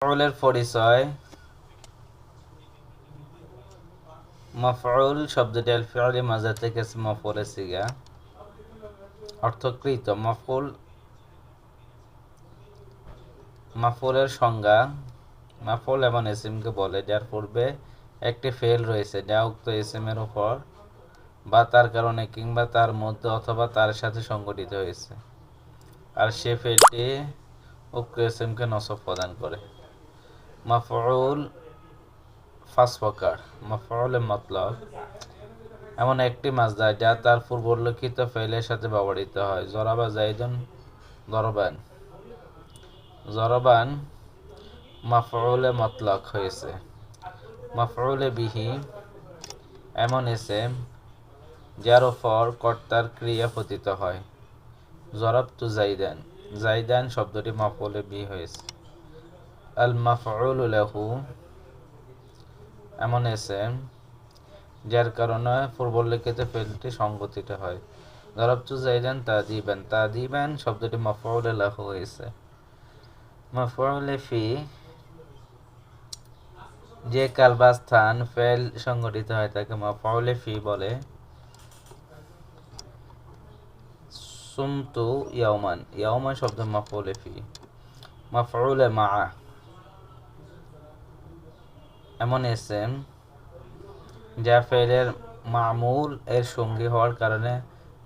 মাফউলের পরিচয়। মাফউল শব্দটি আল ফি'লি মাজা থেকে এসে মাফউলের সিগা, অর্থকৃত। মাফউলের সংজ্ঞা: মাফউল এমন ইসিমকে বলে যার পূর্বে একটি ফেল রয়েছে যা উক্ত ইসিমের উপর বা তার কারণে কিংবা তার মধ্যে অথবা তার সাথে সংঘটিত হয়েছে, আর সে ফেলটি উক্ত ইসিমকে নসব প্রদান করে। মাফউল 5 প্রকার। মাফউলে মতলব এমন একটি মাসদার যা তার পূর্বোল্লেখিত ফেলের সাথে ব্যবহৃত হয়। জরাবা জাইদুন দরবান। জরবান মাফউলে মতলক হয়েছে। মাফউলে বিহি এমন ইসিম যার উপর কর্তার ক্রিয়া পতিত হয়। জরাবতু জাইদান। জাইদান শব্দটি মাফউলে বিহি হয়েছে। আল মাফউলু লাহু এমন ইসিম যার কারণে পূর্বোল্লেখিত ফেলটি সংঘটিত হয়। জরাবতু জাইদান তাদিবান। তাদিবান শব্দটি মাফউলে লাহু হয়েছে। মাফউলে ফি যে কাল বা স্থান ফেল সংঘটিত হয় তাকে মাফউলে ফি বলে। সুমতু ইয়াওমান। ইয়াওমান শব্দ মাফউলে ফি। মাফউলে মাআ এমন ইসিম যা ফেলের মামুল এর সঙ্গী হওয়ার কারণে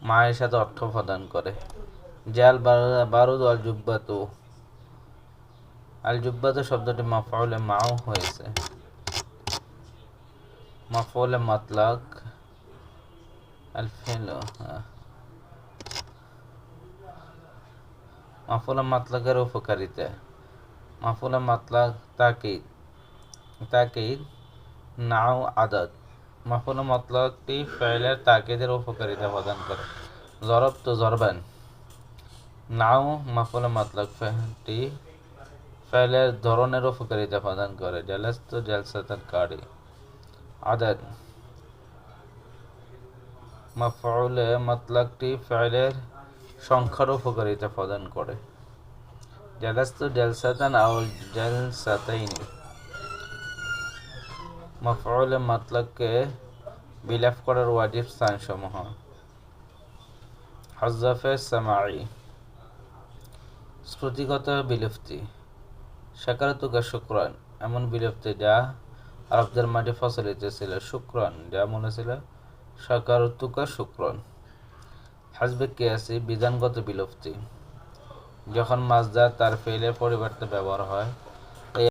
মায়ের সাথে অর্থ প্রদান করে। জাল বারুদ আল জুব্বাতু। আল জুব্বাতু শব্দটি মাফউলে মাউ হয়েছে। মাফউলে মতলক আল ফি'লু। মাফউলে মতলকের উপকারিতা। মাফউলে মতলক তাকিদ। তাকিদ নাও আদাদ। মাফউলে মতলকটি ফেলের তাকিদের উপকারিতা প্রদান করে। জরবতু জরবান। নাও মাফউলে মতলক ফেলটি ফেলের ধরনের উপকারিতা প্রদান করে। জালাস্তু জালসাতান কারি। আদাদ মাফউলে মতলকটি ফেলের সংখ্যার উপকারিতা প্রদান করে। জালাস্তু জালসাতান আও জালসাতাইনি। মাফউলে মতলককে বিলাপ করার ওয়াজিব স্থানসমূহ। হযফে সামাঈ শ্রুতিগত বিলুপ্তি। শাকারতুকা শুকরান এমন বিলুপ্তি যা আরবদের মাঝে প্রচলিত ছিল। শুকরান যেমন ছিল শাকারতুকা শুকরান। হাসবে কিয়াসি বিধানগত বিলুপ্তি। যখন মাসদার তার ফেলের পরিবর্তে ব্যবহার হয়